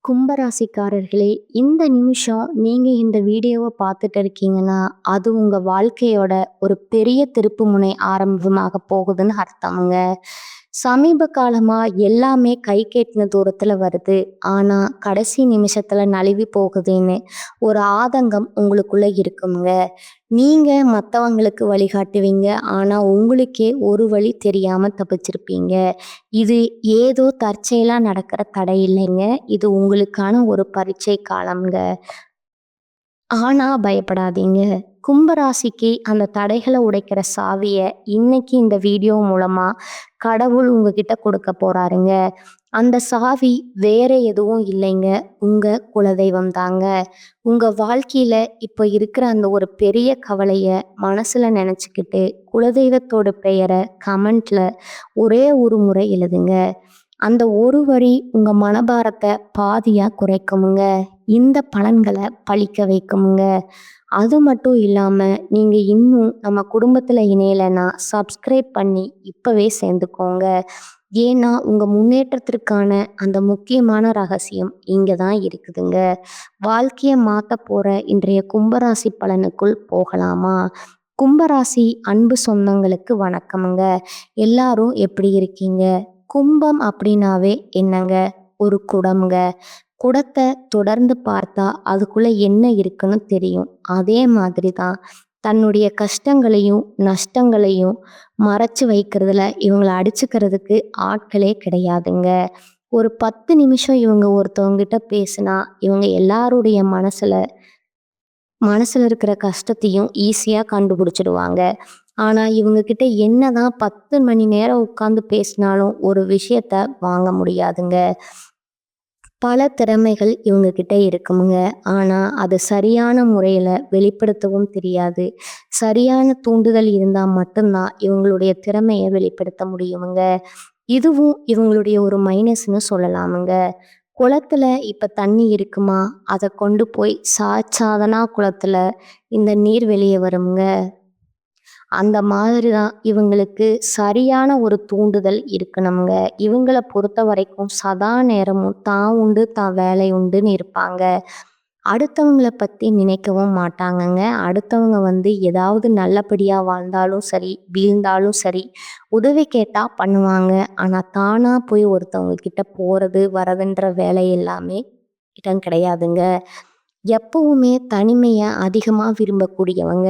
கும்பராசிக்காரர்களே, இந்த நிமிஷம் நீங்க இந்த வீடியோவ பார்த்துட்டு இருக்கீங்கன்னா, அது உங்க வாழ்க்கையோட ஒரு பெரிய திருப்புமுனை ஆரம்பமாக போகுதுன்னு அர்த்தம்ங்க. சமீப காலமா எல்லாமே கைக்கு எட்டுன தூரத்துல வருது. ஆனா, கடைசி நிமிஷத்துல நழுவி போகுதேன்னு ஒரு ஆதங்கம் உங்களுக்குள்ள இருக்கும்ங்க. நீங்க மத்தவங்களுக்கு வழிகாட்டுவீங்க. ஆனா, உங்களுக்கே ஒரு வழி தெரியாம தப்பிச்சிருப்பீங்க. இது ஏதோ தற்செயலா நடக்கிற தடை இல்லைங்க. இது உங்களுக்கான ஒரு பரீட்சை காலம்ங்க. ஆனா பயப்படாதீங்க. கும்பராசிக்கு அந்த தடைகள உடைக்கிற சாவிய இன்னைக்கு இந்த வீடியோ மூலமா கடவுள் உங்ககிட்ட கொடுக்க போறாருங்க. அந்த சாவி வேற எதுவும் இல்லைங்க. உங்க குலதெய்வம் தாங்க. உங்க வாழ்க்கையில இப்ப இருக்கிற அந்த ஒரு பெரிய கவலைய மனசுல நினைச்சுக்கிட்டு, குலதெய்வத்தோட பெயர கமெண்ட்ல ஒரே ஒரு முறை எழுதுங்க. அந்த ஒரு வரி உங்க மனபாரத்த பாதியா குறைக்குமுங்க. இந்த பலன்கள பலிக்க வைக்குமுங்க. அது மட்டும் இல்லாம, நீங்க இன்னும் நம்ம குடும்பத்துல இணையலன்னா, சப்ஸ்கிரைப் பண்ணி இப்பவே சேர்ந்துக்கோங்க. ஏன்னா, உங்க முன்னேற்றத்திற்கான அந்த முக்கியமான ரகசியம் இங்க தான் இருக்குதுங்க. வாழ்க்கைய மாத்தப் போற இன்றைய கும்பராசி பலனுக்குள் போகலாமா? கும்பராசி அன்பு சொந்தங்களுக்கு வணக்கமுங்க. எல்லாரும் எப்படி இருக்கீங்க? கும்பம் அப்படின்னாவே என்னங்க? ஒரு குடம்ங்க. குடத்த தொடர்ந்து பார்த்தா அதுக்குள்ள என்ன இருக்குன்னு தெரியும். அதே மாதிரி தான் தன்னுடைய கஷ்டங்களையும், நஷ்டங்களையும் மறைச்சு வைக்கிறதுல இவங்கள அடிச்சுக்கிறதுக்கு ஆட்களே கிடையாதுங்க. ஒரு 10 நிமிஷம் இவங்க ஒருத்தவங்ககிட்ட பேசினா, இவங்க எல்லாருடைய மனசுல இருக்கிற கஷ்டத்தையும் ஈஸியா கண்டுபிடிச்சிடுவாங்க. ஆனா, இவங்க கிட்ட என்னதான் 10 மணி நேரம் உட்கார்ந்து பேசினாலும் ஒரு விஷயத்த வாங்க முடியாதுங்க. பல திறமைகள் இவங்க கிட்ட இருக்குமுங்க. ஆனா, அது சரியான முறையில வெளிப்படுத்தவும் தெரியாது. சரியான தூண்டுதல் இருந்தா மட்டும்தான் இவங்களுடைய திறமைய வெளிப்படுத்த முடியுமுங்க. இதுவும் இவங்களுடைய ஒரு மைனஸ்ன்னு சொல்லலாமுங்க. குளத்துல இப்ப தண்ணி இருக்குமா? அத கொண்டு போய் சாய்ச்சாதனா குளத்துல இந்த நீர் வெளிய வருமுங்க. அந்த மாதிரி தான் இவங்களுக்கு சரியான ஒரு தூண்டுதல் இருக்கணுங்க. இவங்கள பொறுத்தவரைக்கும் சதா நேரமும் தான் உண்டு, தான் வேலை உண்டுன்னு இருப்பாங்க. அடுத்தவங்கள பத்தி நினைக்கவும் மாட்டாங்கங்க. அடுத்தவங்க ஏதாவது நல்லபடியா வாழ்ந்தாலும் சரி, வீழ்ந்தாலும் சரி, உதவி கேட்டா பண்ணுவாங்க. ஆனா தானா போய் ஒருத்தவங்க கிட்ட போறது, வரதுன்ற வேலை எல்லாமே இடம் கிடையாதுங்க. எப்பவுமே தனிமைய அதிகமா விரும்பக்கூடியவங்க.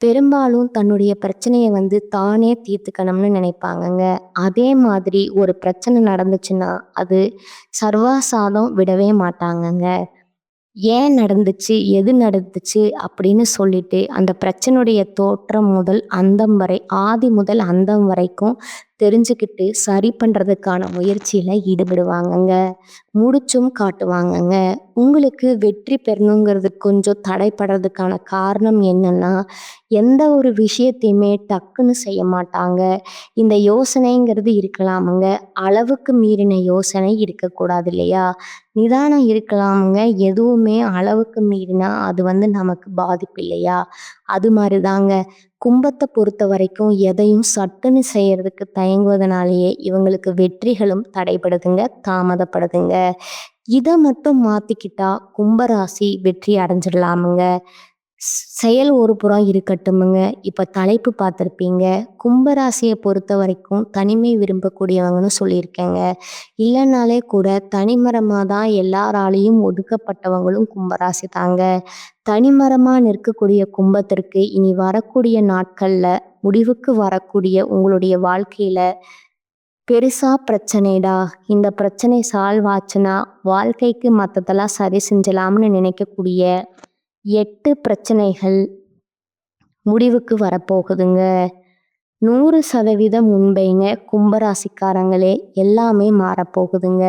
பெரும்பாலும் தன்னுடைய பிரச்சனைய தானே தீர்த்துக்கணும்னு நினைப்பாங்கங்க. அதே மாதிரி ஒரு பிரச்சனை நடந்துச்சுன்னா, அது சர்வாசாதம் விடவே மாட்டாங்கங்க. ஏன் நடந்துச்சு? எது நடந்துச்சு? அப்படின்னு சொல்லிட்டு, அந்த பிரச்சனையுடைய தோற்றம் முதல் அந்தம் வரை, ஆதி முதல் அந்தம் வரைக்கும் தெரிஞ்சுக்கிட்டு, சரி பண்றதுக்கான முயற்சியில ஈடுபடுவாங்கங்க. முடிச்சும் காட்டுவாங்கங்க. உங்களுக்கு வெற்றி பெறணுங்கிறது கொஞ்சம் தடைப்படுறதுக்கான காரணம் என்னன்னா, எந்த ஒரு விஷயத்தையுமே டக்குன்னு செய்ய மாட்டாங்க. இந்த யோசனைங்கிறது இருக்கலாமுங்க. அளவுக்கு மீறின யோசனை இருக்கக்கூடாது இல்லையா? நிதானம் இருக்கலாமுங்க. எதுவுமே அளவுக்கு மீறினா அது நமக்கு பாதிப்பு இல்லையா? அது மாதிரி தாங்க. கும்பத்தை பொறுத்த வரைக்கும் எதையும் சட்டுன்னு செய்யறதுக்கு தயங்குவதனாலேயே இவங்களுக்கு வெற்றிகளும் தடைபடுதுங்க, தாமதப்படுதுங்க. இதை மட்டும் மாத்திக்கிட்டா கும்பராசி வெற்றி அடைஞ்சிடலாமுங்க. செயல் ஒரு புறம் இருக்கட்டுமுங்க. இப்ப தலைப்பு பார்த்துருப்பீங்க. கும்பராசியை பொறுத்த வரைக்கும் தனிமை விரும்பக்கூடியவங்கன்னு சொல்லியிருக்கேங்க. இல்லைனாலே கூட தனிமரமாக தான் எல்லாராலையும் ஒதுக்கப்பட்டவங்களும் கும்பராசி தாங்க. தனிமரமா நிற்கக்கூடிய கும்பத்திற்கு இனி வரக்கூடிய நாட்கள்ல முடிவுக்கு வரக்கூடிய உங்களுடைய வாழ்க்கையில பெருசா பிரச்சனைடா, இந்த பிரச்சனை சால்வ் ஆச்சுன்னா வாழ்க்கைக்கு மற்றதெல்லாம் சரி செஞ்சலாம்னு நினைக்கக்கூடிய 8 பிரச்சனைகள் முடிவுக்கு வரப்போகுதுங்க. 100% உண்மைங்க. கும்பராசிக்காரங்களே, எல்லாமே மாறப்போகுதுங்க.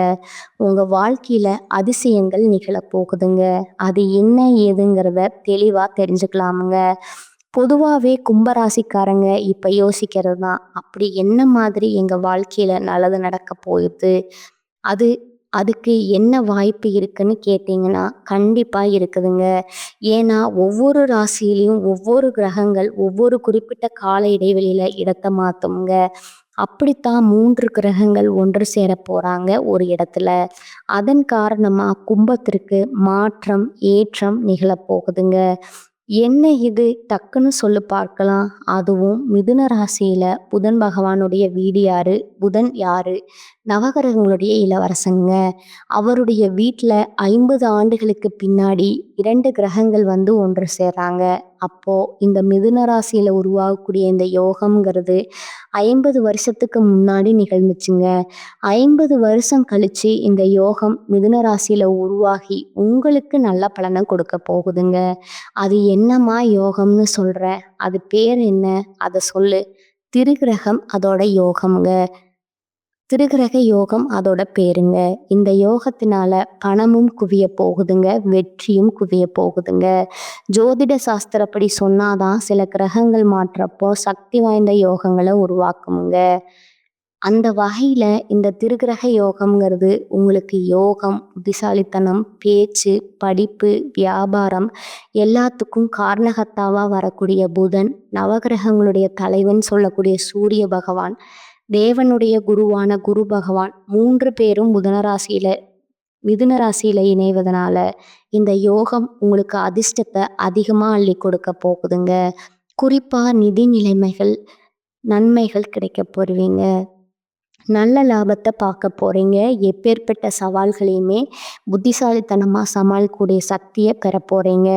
உங்க வாழ்க்கையில அதிசயங்கள் நிகழப்போகுதுங்க. அது என்ன ஏதுங்கிறத தெளிவா தெரிஞ்சுக்கலாமுங்க. பொதுவாகவே கும்பராசிக்காரங்க இப்போ யோசிக்கிறது தான், அப்படி என்ன மாதிரி எங்கள் வாழ்க்கையில் நல்லது நடக்க போகுது, அது அதுக்கு என்ன வாய்ப்பு இருக்குன்னு கேட்டிங்கன்னா கண்டிப்பாக இருக்குதுங்க. ஏன்னா ஒவ்வொரு ராசியிலையும் ஒவ்வொரு கிரகங்கள் ஒவ்வொரு குறிப்பிட்ட கால இடைவெளியில் இடத்தை மாற்றுங்க. அப்படித்தான் 3 கிரகங்கள் ஒன்று சேர போறாங்க ஒரு இடத்துல. அதன் காரணமா கும்பத்திற்கு மாற்றம், ஏற்றம் நிகழப் போகுதுங்க. என்ன இது? டக்குன்னு சொல்லு பார்க்கலாம். அதுவும் மிதுன ராசியில புதன் பகவானுடைய வீடு யாரு? புதன் யாரு? நவகிரகங்களுடைய இளவரசங்க. அவருடைய வீட்ல 50 ஆண்டுகளுக்கு பின்னாடி 2 கிரகங்கள் வந்து ஒன்று சேர்றாங்க. அப்போ இந்த மிதுன ராசியில உருவாகக்கூடிய இந்த யோகம்ங்கிறது 50 வருஷத்துக்கு முன்னாடி நிகழ்ந்துச்சுங்க. 50 வருஷம் கழிச்சு இந்த யோகம் மிதுன ராசியில உருவாகி உங்களுக்கு நல்ல பலனை கொடுக்க போகுதுங்க. அது என்னம்மா யோகம்னு சொல்ற? அது பேர் என்ன? அத சொல்லு. திருக்கிரகம் அதோட யோகம்ங்க. திருக்கிரக யோகம் அதோட பேருங்க. இந்த யோகத்தினால பணமும் குவிய போகுதுங்க, வெற்றியும் குவிய போகுதுங்க. ஜோதிட சாஸ்திரப்படி சொன்னாதான் சில கிரகங்கள் மாற்றப்போ சக்தி வாய்ந்த யோகங்களை உருவாக்குமுங்க. அந்த வகையில இந்த திருக்கிரக யோகம்ங்கிறது உங்களுக்கு யோகம், புத்திசாலித்தனம், பேச்சு, படிப்பு, வியாபாரம் எல்லாத்துக்கும் காரணகர்த்தாவா வரக்கூடிய புதன், நவகிரகங்களுடைய தலைவன் சொல்லக்கூடிய சூரிய பகவான், தேவனுடைய குருவான குரு பகவான் 3 பேரும் மிதுன ராசியில இணைவதனால இந்த யோகம் உங்களுக்கு அதிர்ஷ்டத்தை அதிகமா அள்ளி கொடுக்க போகுதுங்க. குறிப்பா நிதி நிலைமைகள், நன்மைகள் கிடைக்க போறீங்க. நல்ல லாபத்தை பார்க்க போறீங்க. எப்பேற்பட்ட சவால்களையுமே புத்திசாலித்தனமா சமாளிக்கக்கூடிய சக்தியை பெற போறீங்க.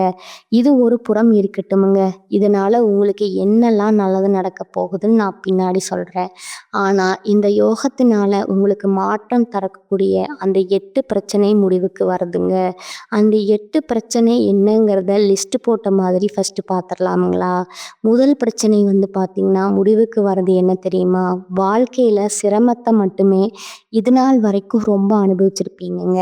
இது ஒரு புறம் இருக்கட்டுமுங்க. இதனால உங்களுக்கு என்னெல்லாம் நல்லது நடக்க போகுதுன்னு நான் பின்னாடி சொல்றேன். ஆனா இந்த யோகத்தினால உங்களுக்கு மாற்றம் தரக்கூடிய அந்த 8 பிரச்சனை முடிவுக்கு வருதுங்க. அந்த 8 பிரச்சனை என்னங்கிறத லிஸ்ட் போட்ட மாதிரி ஃபர்ஸ்ட் பார்த்துடலாமுங்களா? முதல் பிரச்சனை வந்து பார்த்தீங்கன்னா, முடிவுக்கு வர்றது என்ன தெரியுமா? வாழ்க்கையில சிரமத்தை மட்டுமே இது நாள் வரைக்கும் ரொம்ப அனுபவிச்சிருப்பீங்கங்க.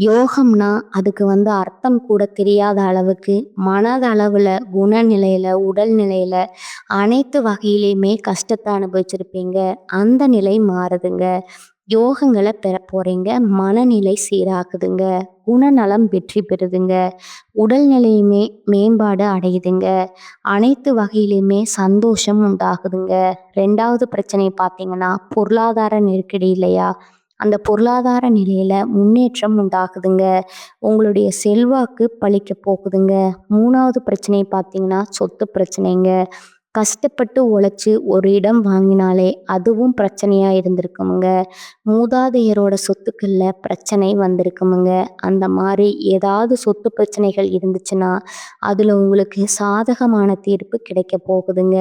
யோகம்னா அதுக்கு வந்து அர்த்தம் கூட தெரியாத அளவுக்கு மனதளவுல, குணநிலையில, உடல்நிலையில அனைத்து வகையிலையுமே கஷ்டத்தை அனுபவிச்சிருப்பீங்க. அந்த நிலை மாறுதுங்க. யோகங்களை பெற போறீங்க. மனநிலை சீராகுதுங்க. குணநலம் வெற்றி பெறுதுங்க. உடல்நிலையுமே மேம்பாடு அடையுதுங்க. அனைத்து வகையிலுமே சந்தோஷம் உண்டாகுதுங்க. 2வது பிரச்சனை பார்த்தீங்கன்னா, பொருளாதார நெருக்கடி இல்லையா? அந்த பொருளாதார நிலையில முன்னேற்றம் உண்டாகுதுங்க. உங்களுடைய செல்வாக்கு பலிக்க போகுதுங்க. 3வது பிரச்சனை பார்த்தீங்கன்னா, சொத்து பிரச்சனைங்க. கஷ்டப்பட்டு உழைச்சு ஒரு இடம் வாங்கினாலே அதுவும் பிரச்சனையா இருந்திருக்குமுங்க. மூதாதையரோட சொத்துக்கள்ல பிரச்சனை வந்திருக்குமுங்க. அந்த மாதிரி ஏதாவது சொத்து பிரச்சனைகள் இருந்துச்சுன்னா அதுல உங்களுக்கு சாதகமான தீர்ப்பு கிடைக்க போகுதுங்க.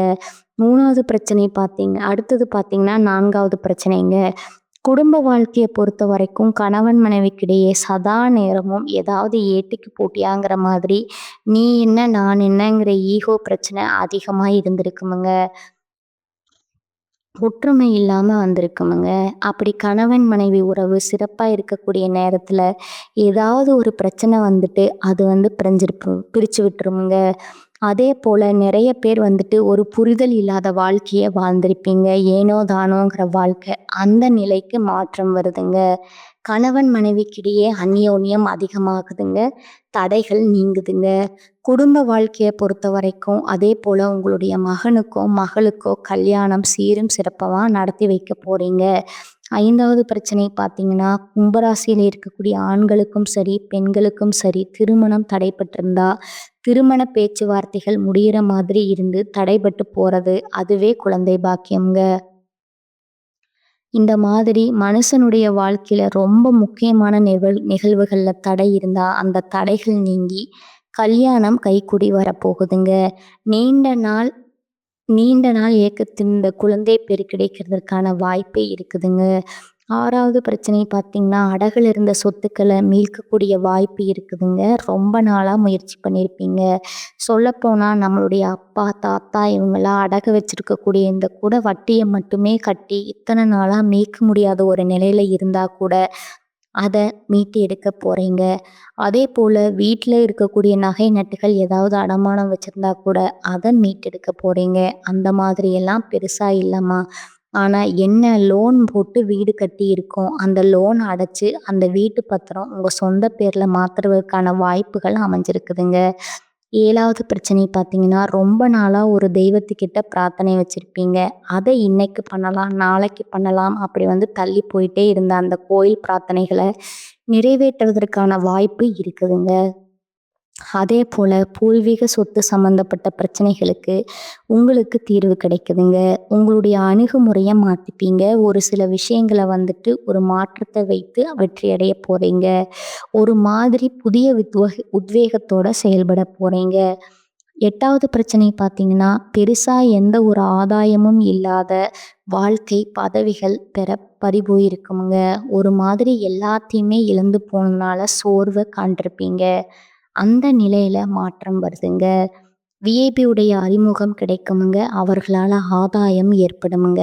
3வது பிரச்சனை அடுத்தது பார்த்தீங்கன்னா 4வது பிரச்சனைங்க. குடும்ப வாழ்க்கையை பொறுத்த வரைக்கும் கணவன் மனைவிக்கிடையே சதா நேரமும் ஏதாவது ஏட்டிக்கு போட்டியாங்கிற மாதிரி நீ என்ன நான் என்னங்கிற ஈகோ பிரச்சனை அதிகமா இருந்திருக்குமுங்க. ஒற்றுமை இல்லாம வந்திருக்குமுங்க. அப்படி கணவன் மனைவி உறவு சிறப்பா இருக்கக்கூடிய நேரத்துல ஏதாவது ஒரு பிரச்சனை வந்துட்டு அது வந்து பிரிச்சு விட்டுருமுங்க. அதே போல நிறைய பேர் வந்துட்டு ஒரு புரிதல் இல்லாத வாழ்க்கையை வாழ்ந்திருப்பீங்க. ஏனோ தானோங்கிற வாழ்க்கை. அந்த நிலைக்கு மாற்றம் வருதுங்க. கணவன் மனைவிக்கிடையே அந்யோன்யம் அதிகமாகுதுங்க. தடைகள் நீங்குதுங்க. குடும்ப வாழ்க்கையை பொறுத்த வரைக்கும் அதே போல உங்களுடைய மகனுக்கோ மகளுக்கோ கல்யாணம் சீரும் சிறப்பமா நடத்தி வைக்க போறீங்க. 5வது பிரச்சனை பார்த்தீங்கன்னா, கும்பராசியில் இருக்கக்கூடிய ஆண்களுக்கும் சரி, பெண்களுக்கும் சரி திருமணம் தடைபட்டிருந்தா திருமண பேச்சுவார்த்தைகள் முடியிற மாதிரி இருந்து தடைபட்டு போறது அதுவே குழந்தை பாக்கியம்ங்க. இந்த மாதிரி மனுஷனுடைய வாழ்க்கையில ரொம்ப முக்கியமான நிகழ்வுகள்ல தடை இருந்தா அந்த தடைகள் நீங்கி கல்யாணம் கைக்கூடி வரப்போகுதுங்க. நீண்ட நாள் நீண்ட நாள் ஏக்கத்தின் இந்த குழந்தை பேறு கிடைக்கிறதுக்கான வாய்ப்பே இருக்குதுங்க. 6வது பிரச்சனை பார்த்தீங்கன்னா, அடகுல இருந்த சொத்துக்களை மீட்கக்கூடிய வாய்ப்பு இருக்குதுங்க. ரொம்ப நாளா முயற்சி பண்ணியிருப்பீங்க. சொல்லப்போனா நம்மளுடைய அப்பா, தாத்தா இவங்கெல்லாம் அடகு வச்சிருக்கக்கூடிய இந்த கூட வட்டியை மட்டுமே கட்டி இத்தனை நாளா மீட்க முடியாத ஒரு நிலையில இருந்தா கூட அதை மீட்டு எடுக்க போறீங்க. அதே போல வீட்டில் இருக்கக்கூடிய நகை நட்டுகள் ஏதாவது அடமானம் வச்சிருந்தா கூட அதை மீட்டெடுக்க போறீங்க. அந்த மாதிரி எல்லாம் பெருசா இல்லைம்மா. ஆனா என்ன லோன் போட்டு வீடு கட்டி இருக்கோம். அந்த லோன் அடைச்சு அந்த வீட்டு பத்திரம் உங்க சொந்த பேர்ல மாத்துறதுக்கான வாய்ப்புகள் அமைஞ்சிருக்குதுங்க. 7வது பிரச்சனை பார்த்தீங்கன்னா, ரொம்ப நாளா ஒரு தெய்வத்துக்கிட்ட பிரார்த்தனை வச்சிருப்பீங்க. அத இன்னைக்கு பண்ணலாம், நாளைக்கு பண்ணலாம் அப்படி வந்து தள்ளி போயிட்டே இருந்த அந்த கோயில் பிரார்த்தனைகள நிறைவேற்றுவதற்கான வாய்ப்பு இருக்குதுங்க. அதேபோல பூர்வீக சொத்து சம்மந்தப்பட்ட பிரச்சனைகளுக்கு உங்களுக்கு தீர்வு கிடைக்குதுங்க. உங்களுடைய அணுகுமுறைய மாத்திப்பீங்க. ஒரு சில விஷயங்கள வந்துட்டு ஒரு மாற்றத்த வைத்து வெற்றி அடைய போறீங்க. ஒரு மாதிரி புதிய உத்வேகத்தோட செயல்பட போறீங்க. 8வது பிரச்சனை பார்த்தீங்கன்னா, பெருசா எந்த ஒரு ஆதாயமும் இல்லாத வாழ்க்கை பதவிகள் பெற பறிபோயிருக்குமுங்க. ஒரு மாதிரி எல்லாத்தையுமே இழந்து போனனால சோர்வ காண்ட்ருப்பீங்க. அந்த நிலையில மாற்றம் வருதுங்க. விஐபி உடைய அறிமுகம் கிடைக்குமுங்க. அவர்களால ஆதாயம் ஏற்படுமுங்க.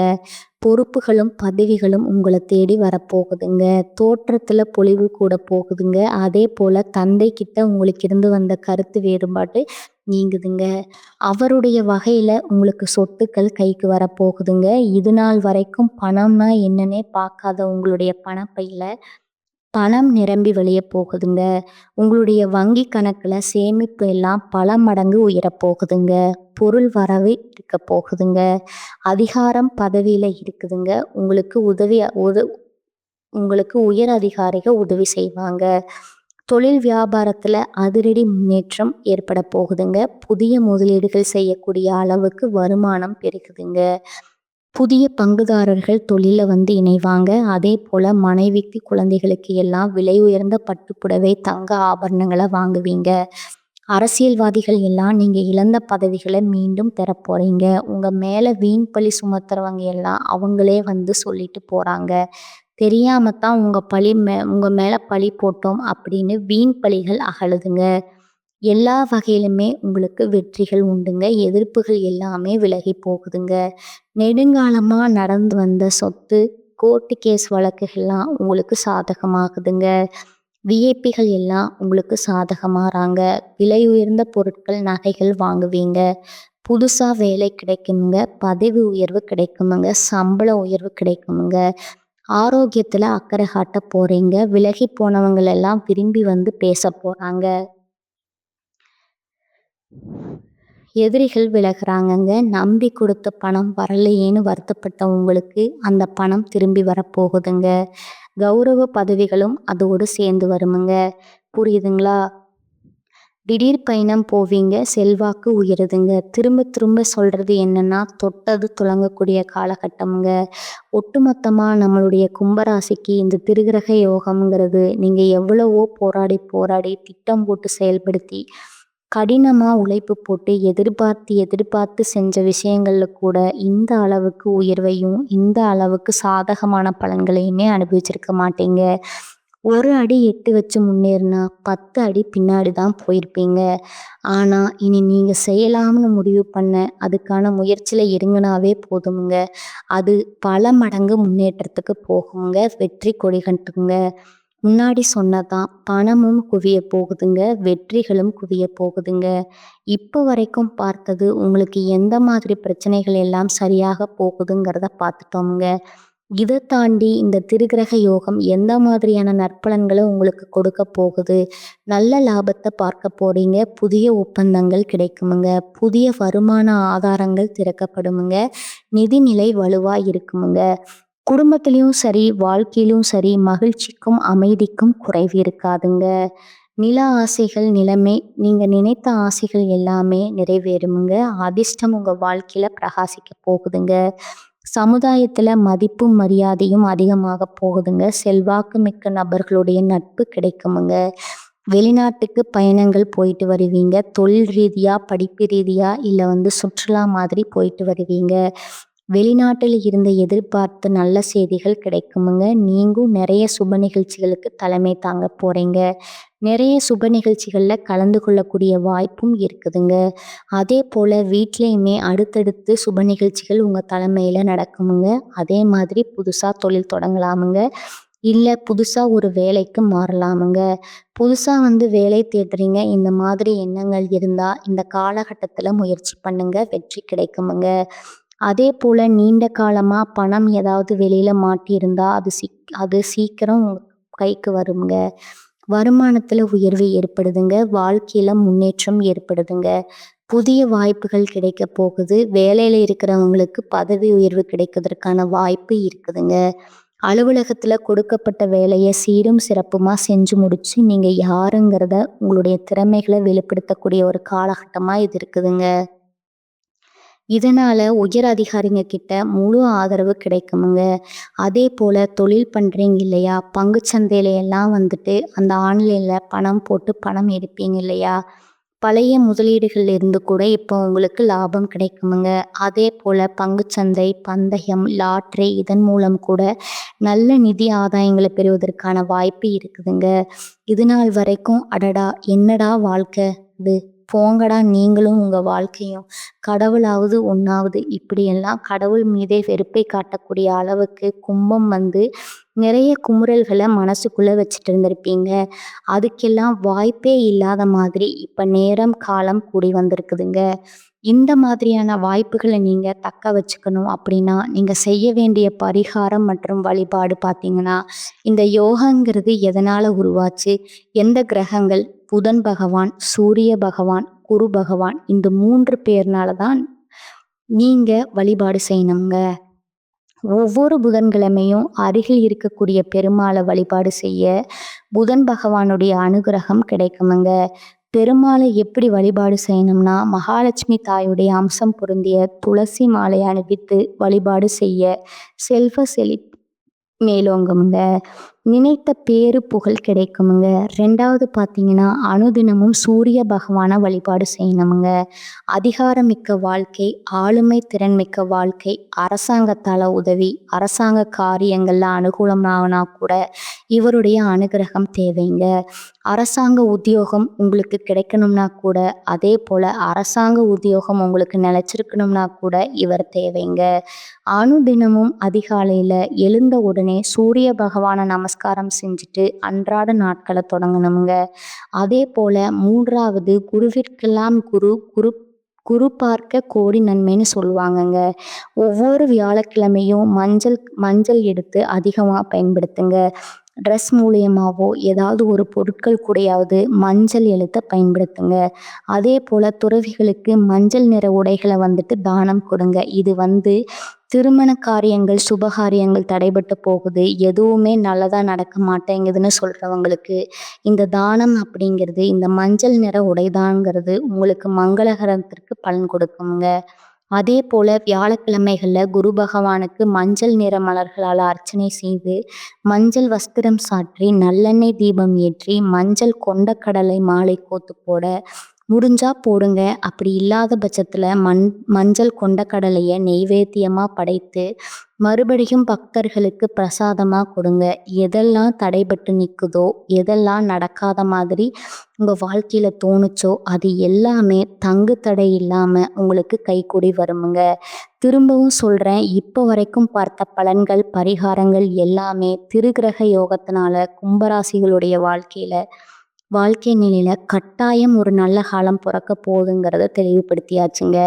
பொறுப்புகளும், பதவிகளும் உங்கள தேடி வரப்போகுதுங்க. தோற்றத்துல பொலிவு கூட போகுதுங்க. அதேபோல தந்தை கிட்ட உங்களுக்கு இருந்து வந்த கருத்து வேறுபாடு நீங்குதுங்க. அவருடைய வகையில உங்களுக்கு சொத்துக்கள் கைக்கு வரப்போகுதுங்க. இதுநாள் வரைக்கும் பணம்னா என்னன்னே பார்க்காத உங்களுடைய பணப்பையில பணம் நிரம்பி வழிய போகுதுங்க. உங்களுடைய வங்கி கணக்குல சேமிப்பு எல்லாம் பல மடங்கு உயரப் போகுதுங்க. பொருள் வரவு இருக்க போகுதுங்க. அதிகாரம் பதவியில இருக்குதுங்க. உங்களுக்கு உயர் அதிகாரிகள் உதவி செய்வாங்க. தொழில் வியாபாரத்துல அதிரடி முன்னேற்றம் ஏற்பட போகுதுங்க. புதிய முதலீடுகள் செய்யக்கூடிய அளவுக்கு வருமானம் பெருகுதுங்க. புதிய பங்குதாரர்கள் தொழில வந்து இணைவாங்க. அதேபோல மனைவிக்கு, குழந்தைகளுக்கு எல்லாம் விலை உயர்ந்த பட்டுப்புடவை, தங்க ஆபரணங்கள வாங்குவீங்க. அரசியல்வாதிகள் எல்லாம் நீங்க இழந்த பதவிகள மீண்டும் பெறப் போறீங்க. உங்க மேல வீண் பழி சுமத்துறவங்க எல்லாம் அவங்களே வந்து சொல்லிட்டு போறாங்க. தெரியாம தான் உங்க மேல பழி போட்டோம் அப்படின்னு வீண் பழிகள் அகலுதுங்க. எல்லா வகையிலுமே உங்களுக்கு வெற்றிகள் உண்டுங்க. எதிர்ப்புகள் எல்லாமே விலகி போகுதுங்க. நெடுங்காலமா நடந்து வந்த சொத்து, கோர்ட்டு கேஸ் வழக்குகள்லாம் உங்களுக்கு சாதகமாகுதுங்க. விஐபிகள் எல்லாம் உங்களுக்கு சாதகமாறாங்க. விலை உயர்ந்த பொருட்கள், நகைகள் வாங்குவீங்க. புதுசா வேலை கிடைக்குமுங்க. பதவி உயர்வு கிடைக்குமுங்க. சம்பள உயர்வு கிடைக்குமுங்க. ஆரோக்கியத்துல அக்கறை காட்ட போறீங்க. விலகி போனவங்களெல்லாம் விரும்பி வந்து பேசப் போறாங்க. எதிரிகள் விலகுறாங்கங்க. நம்பி கொடுத்த பணம் வரலையேன்னு வருத்தப்பட்ட உங்களுக்கு அந்த பணம் திரும்பி வரப்போகுதுங்க. கௌரவ பதவிகளும் அதோடு சேர்ந்து வருமுங்க. புரியுதுங்களா? திடீர் பயணம் போவீங்க. செல்வாக்கு உயருதுங்க. திரும்ப திரும்ப சொல்றது என்னன்னா, தொட்டது துலங்கக்கூடிய காலகட்டம்ங்க. ஒட்டுமொத்தமா நம்மளுடைய கும்பராசிக்கு இந்த திருக்கிரக யோகம்ங்கிறது நீங்க எவ்வளவோ போராடி போராடி திட்டம் போட்டு செயல்படுத்தி கடினமா உழைப்பு போட்டு எதிர்பார்த்து செஞ்ச விஷயங்கள்ல கூட இந்த அளவுக்கு உயர்வையும், இந்த அளவுக்கு சாதகமான பலன்களையுமே அனுபவிச்சிருக்க மாட்டீங்க. ஒரு அடி எட்டு வச்சு முன்னேறினா 10 அடி பின்னாடி தான் போயிருப்பீங்க. ஆனா இனி நீங்க செய்யலாம்னு முடிவு பண்ண அதுக்கான முயற்சியில இறங்குனாவே போதுமுங்க. அது பல மடங்கு முன்னேற்றத்துக்கு போகுங்க. வெற்றி கொடி கட்டுங்க. முன்னாடி சொன்னதான் பணமும் குவிய போகுதுங்க. வெற்றிகளும் குவிய போகுதுங்க. இப்போ வரைக்கும் பார்த்தது உங்களுக்கு எந்த மாதிரி பிரச்சனைகள் எல்லாம் சரியாக போகுதுங்கிறத பார்த்துட்டோமுங்க. இதை தாண்டி இந்த திருக்கிரக யோகம் எந்த மாதிரியான நற்பலன்களை உங்களுக்கு கொடுக்க போகுது? நல்ல லாபத்தை பார்க்க போறீங்க. புதிய ஒப்பந்தங்கள் கிடைக்குமுங்க. புதிய வருமான ஆதாரங்கள் திறக்கப்படுமுங்க. நிதிநிலை வலுவா இருக்குமுங்க. குடும்பத்திலயும் சரி, வாழ்க்கையிலும் சரி, மகிழ்ச்சிக்கும் அமைதிக்கும் குறைவு இருக்காதுங்க. நில ஆசைகள் நீங்க நினைத்த ஆசைகள் எல்லாமே நிறைவேறுமுங்க. அதிர்ஷ்டம் உங்க வாழ்க்கையில பிரகாசிக்க போகுதுங்க. சமுதாயத்துல மதிப்பும் மரியாதையும் அதிகமாக போகுதுங்க. செல்வாக்கு மிக்க நபர்களுடைய நட்பு கிடைக்குமுங்க. வெளிநாட்டுக்கு பயணங்கள் போயிட்டு வருவீங்க. தொழில் ரீதியா, படிப்பு ரீதியா இல்ல வந்து சுற்றுலா மாதிரி போயிட்டு வருவீங்க. வெளிநாட்டில் இருந்து எதிர்பார்த்த நல்ல செய்திகள் கிடைக்குமுங்க. நீங்களும் நிறைய சுப நிகழ்ச்சிகளுக்கு தலைமை தாங்க போறீங்க. நிறைய சுப நிகழ்ச்சிகள்ல கலந்து கொள்ளக்கூடிய வாய்ப்பும் இருக்குதுங்க. அதே போல வீட்லயுமே அடுத்தடுத்து சுப நிகழ்ச்சிகள் உங்க தலைமையில நடக்குமுங்க. அதே மாதிரி புதுசா தொழில் தொடங்கலாமுங்க. இல்ல புதுசா ஒரு வேலைக்கு மாறலாமுங்க. புதுசா வந்து வேலை தேடுறீங்க. இந்த மாதிரி எண்ணங்கள் இருந்தா இந்த காலகட்டத்துல முயற்சி பண்ணுங்க. வெற்றி கிடைக்குமுங்க. அதே போல நீண்ட காலமா பணம் ஏதாவது வெளியில மாட்டியிருந்தா அது சீக்கிரம் உங்க கைக்கு வருங்க. வருமானத்துல உயர்வு ஏற்படுதுங்க. வாழ்க்கையில முன்னேற்றம் ஏற்படுதுங்க. புதிய வாய்ப்புகள் கிடைக்கப் போகுது. வேலையில இருக்கிறவங்களுக்கு பதவி உயர்வு கிடைக்கிறதற்கான வாய்ப்பு இருக்குதுங்க. அலுவலகத்துல கொடுக்கப்பட்ட வேலைய சீரும் சிறப்புமா செஞ்சு முடிச்சு, நீங்க யாருங்கிறத உங்களுடைய திறமைகள வெளிப்படுத்தக்கூடிய ஒரு காலகட்டமா இது இருக்குதுங்க. இதனால உயர் அதிகாரிங்க கிட்ட முழு ஆதரவு கிடைக்குமுங்க. அதேபோல தொழில் பண்றீங்க இல்லையா? பங்குச் சந்தையில எல்லாம் வந்துட்டு அந்த ஆன்லைன்ல பணம் போட்டு பணம் எடுப்பீங்க இல்லையா? பழைய முதலீடுகள்ல இருந்து கூட இப்போ உங்களுக்கு லாபம் கிடைக்குமுங்க. அதேபோல பங்குச்சந்தை, பந்தயம், லாட்டரி இதன் மூலம் கூட நல்ல நிதி ஆதாயங்கள பெறுவதற்கான வாய்ப்பு இருக்குதுங்க. இதுநாள் வரைக்கும் அடடா! என்னடா வாழ்க்கை இது! போங்கடா நீங்களும் உங்க வாழ்க்கையும். கடவுளாவது ஒண்ணாவது இப்படியெல்லாம் கடவுள் மீதே வெறுப்பை காட்டக்கூடிய அளவுக்கு கும்பம் வந்து நிறைய குமுறல்கள மனசுக்குள்ள வச்சுட்டு இருந்திருப்பீங்க. அதுக்கெல்லாம் வாய்ப்பே இல்லாத மாதிரி இப்ப நேரம், காலம் கூடி வந்திருக்குதுங்க. இந்த மாதிரியான வாய்ப்புகள நீங்க தக்க வச்சுக்கணும் அப்படின்னா, நீங்க செய்ய வேண்டிய பரிகாரம் மற்றும் வழிபாடு பார்த்தீங்கன்னா, இந்த யோகாங்கிறது எதனால உருவாச்சு? எந்த கிரகங்கள்? புதன் பகவான், சூரிய பகவான், குரு பகவான் இந்த 3 பேர்னால தான் நீங்க வழிபாடு செய்யணுங்க. ஒவ்வொரு புதன்கிழமையும் அருகில் இருக்கக்கூடிய பெருமாளை வழிபாடு செய்ய புதன் பகவானுடைய அனுகிரகம் கிடைக்குமுங்க. பெருமாளை எப்படி வழிபாடு செய்யணும்னா, மகாலட்சுமி தாயுடைய அம்சம் பொருந்திய துளசி மாலை அணிவித்து வழிபாடு செய்ய செல்வ செழிப்பு மேலோங்குமுங்க. நினைத்த பேரு புகழ் கிடைக்குமுங்க. 2வது பார்த்தீங்கன்னா, அனுதினமும் சூரிய பகவானை வழிபாடு செய்யணுமுங்க. அதிகாரமிக்க வாழ்க்கை, ஆளுமை திறன்மிக்க வாழ்க்கை, அரசாங்கத்தால உதவி, அரசாங்க காரியங்கள்ல அனுகூலமானா கூட இவருடைய அனுகிரகம் தேவைங்க. அரசாங்க உத்தியோகம் உங்களுக்கு கிடைக்கணும்னா கூட, அதே போல அரசாங்க உத்தியோகம் உங்களுக்கு நிலைச்சிருக்கணும்னா கூட இவர் தேவைங்க. அனுதினமும் அதிகாலையில எழுந்த உடனே சூரிய பகவானை நமஸ்காரம் செஞ்சுட்டு அன்றாட நாட்களை தொடங்கணுங்க. அதே போல 3வது குருவிற்கெல்லாம் குரு குரு குரு பார்க்க கோடி நன்மைன்னு சொல்லுவாங்கங்க. ஒவ்வொரு வியாழக்கிழமையும் மஞ்சள் மஞ்சள் எடுத்து அதிகமாக பயன்படுத்துங்க. ட்ரெஸ் மூலியமாவோ ஏதாவது ஒரு பொருட்கள் கூடயாவது மஞ்சள் எழுத்த பயன்படுத்துங்க. அதே போல துறவிகளுக்கு மஞ்சள் நிற உடைகளை வந்துட்டு தானம் கொடுங்க. இது வந்து திருமண காரியங்கள், சுபகாரியங்கள் தடைபட்டு போகுது, எதுவுமே நல்லதா நடக்க மாட்டேங்குதுன்னு சொல்றவங்களுக்கு இந்த தானம் அப்படிங்கிறது, இந்த மஞ்சள் நிற உடைதாங்கிறது உங்களுக்கு மங்களகரத்திற்கு பலன் கொடுக்குங்க. அதே போல வியாழக்கிழமைகள்ல குரு பகவானுக்கு மஞ்சள் நிற மலர்களால் அர்ச்சனை செய்து, மஞ்சள் வஸ்திரம் சாற்றி, நல்லெண்ணெய் தீபம் ஏற்றி, மஞ்சள் கொண்டக்கடலை மாலை கோத்து போட முடிஞ்சா போடுங்க. அப்படி இல்லாத பட்சத்துல மஞ்சள் கொண்டக்கடலைய நெய்வேத்தியமா படைத்து மறுபடியும் பக்தர்களுக்கு பிரசாதமா கொடுங்க. எதெல்லாம் தடைபட்டு நிக்குதோ, எதெல்லாம் நடக்காத மாதிரி உங்க வாழ்க்கையில தோணுச்சோ அது எல்லாமே தங்கு தடை இல்லாம உங்களுக்கு கைகூடி வருமுங்க. திரும்பவும் சொல்றேன், இப்போ வரைக்கும் பார்த்த பலன்கள், பரிகாரங்கள் எல்லாமே திருக்கிரக யோகத்தினால கும்பராசிகளுடைய வாழ்க்கை நிலையில கட்டாயம் ஒரு நல்ல காலம் பிறக்க போகுதுங்கிறத தெளிவுபடுத்தியாச்சுங்க.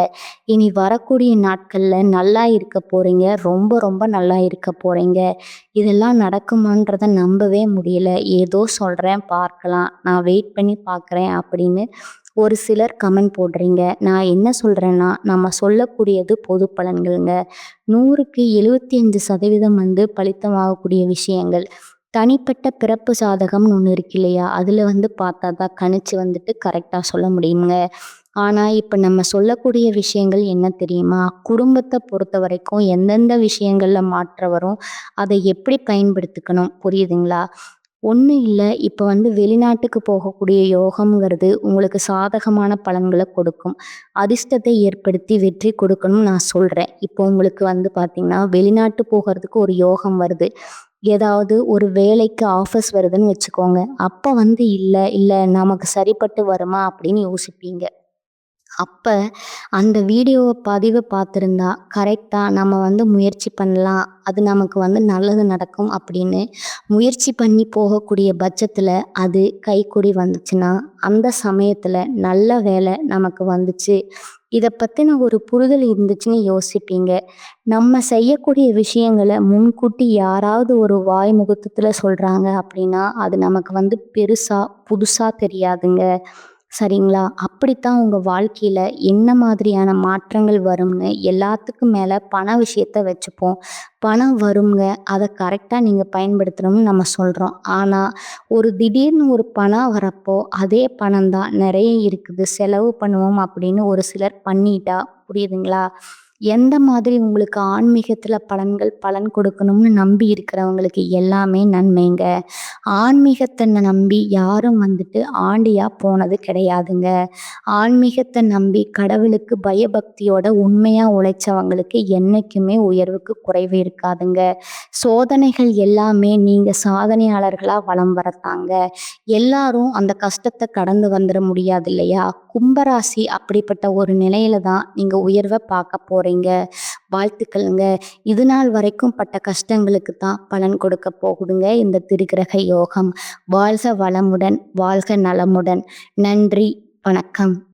இனி வரக்கூடிய நாட்கள்ல நல்லா இருக்க போறீங்க. ரொம்ப ரொம்ப நல்லா இருக்க போறீங்க. இதெல்லாம் நடக்குமான்றத நம்பவே முடியல. ஏதோ சொல்றேன் பார்க்கலாம். நான் வெயிட் பண்ணி பார்க்குறேன் அப்படின்னு ஒரு சிலர் கமெண்ட் போடுறீங்க. நான் என்ன சொல்றேன்னா, நம்ம சொல்லக்கூடியது பொது பலன்கள்ங்க. 100க்கு 75% வந்து பலித்தமாகக்கூடிய விஷயங்கள். தனிப்பட்ட பிறப்பு ஜாதகம்னு ஒண்ணு இருக்கு இல்லையா? அதுல வந்து பார்த்தா தான் கணிச்சு வந்துட்டு கரெக்ட்டா சொல்ல முடியுங்க. ஆனா, இப்ப நம்ம சொல்லக்கூடிய விஷயங்கள் என்ன தெரியுமா? குடும்பத்த பொறுத்தவரைக்கும் எந்தெந்த விஷயங்கள்ல மாற்றம் வரும், அதை எப்படி பயன்படுத்திக்கணும் புரியுதுங்களா? ஒண்ணும் இல்ல. இப்ப வந்து வெளிநாட்டுக்கு போகக்கூடிய யோகம்ங்கிறது உங்களுக்கு சாதகமான பலன்கள கொடுக்கும். அதிர்ஷ்டத்தை ஏற்படுத்தி வெற்றி கொடுக்கணும்னு நான் சொல்றேன். இப்போ உங்களுக்கு வந்து பார்த்தீங்கன்னா, வெளிநாட்டு போகறதுக்கு ஒரு யோகம் வருது. ஏதாவது ஒரு வேலைக்கு ஆஃபர்ஸ் வருதுன்னு வச்சுக்கோங்க. அப்ப வந்து இல்ல நமக்கு சரிப்பட்டு வருமா அப்படின்னு யோசிப்பீங்க. அப்ப அந்த வீடியோவ பதிவு பார்த்திருந்தா, கரெக்ட்டா நம்ம முயற்சி பண்ணலாம். அது நமக்கு நல்லது நடக்கும் அப்படின்னு முயற்சி பண்ணி போகக்கூடிய பட்சத்துல, அது கைக்கூடி வந்துச்சுன்னா, அந்த சமயத்துல நல்ல வேலை நமக்கு வந்துச்சு. இத பத்தின ஒரு புரிதல் இருந்துச்சுன்னு யோசிப்பீங்க. நம்ம செய்யக்கூடிய விஷயங்கள முன்கூட்டி யாராவது ஒரு வாய் முகூர்த்தத்துல சொல்றாங்க அப்படின்னா, அது நமக்கு பெருசா, புதுசா தெரியாதுங்க. சரிங்களா? அப்படித்தான் உங்க வாழ்க்கையில என்ன மாதிரியான மாற்றங்கள் வரும்னு எல்லாத்துக்கும் மேல பண விஷயத்த வச்சுப்போம். பணம் வருங்க. அத கரெக்ட்டா நீங்க பயன்படுத்தணும்னு நம்ம சொல்றோம். ஆனா, ஒரு திடீர்னு ஒரு பணம் வரப்போ, அதே பணம் தான் நெறைய இருக்குது. செலவு பண்ணுவோம் அப்படின்னு ஒரு சிலர் பண்ணிட்டா புரியுதுங்களா? எந்த மாதிரி உங்களுக்கு ஆன்மீகத்துல பலன் கொடுக்கணும்னு நம்பி இருக்கிறவங்களுக்கு எல்லாமே நன்மைங்க. ஆன்மீகத்த நம்பி யாரும் ஆண்டியா போனது கிடையாதுங்க. ஆன்மீகத்த நம்பி கடவுளுக்கு பயபக்தியோட உண்மையா உழைச்சவங்களுக்கு என்னைக்குமே உயர்வுக்கு குறைவு இருக்காதுங்க. சோதனைகள் எல்லாமே நீங்க சாதனையாளர்களா வலம் வரத்தாங்க. எல்லாரும் அந்த கஷ்டத்த கடந்து வந்துர முடியாது இல்லையா? கும்பராசி அப்படிப்பட்ட ஒரு நிலையில தான் நீங்க உயர்வ பார்க்க போறீங்க. வாழ்த்துக்கள்ங்க. இதுநாள் வரைக்கும் பட்ட கஷ்டங்களுக்கு தான் பலன் கொடுக்க போகுதுங்க இந்த திருக்கிரக யோகம். வாழ்க வளமுடன், வாழ்க நலமுடன். நன்றி, வணக்கம்.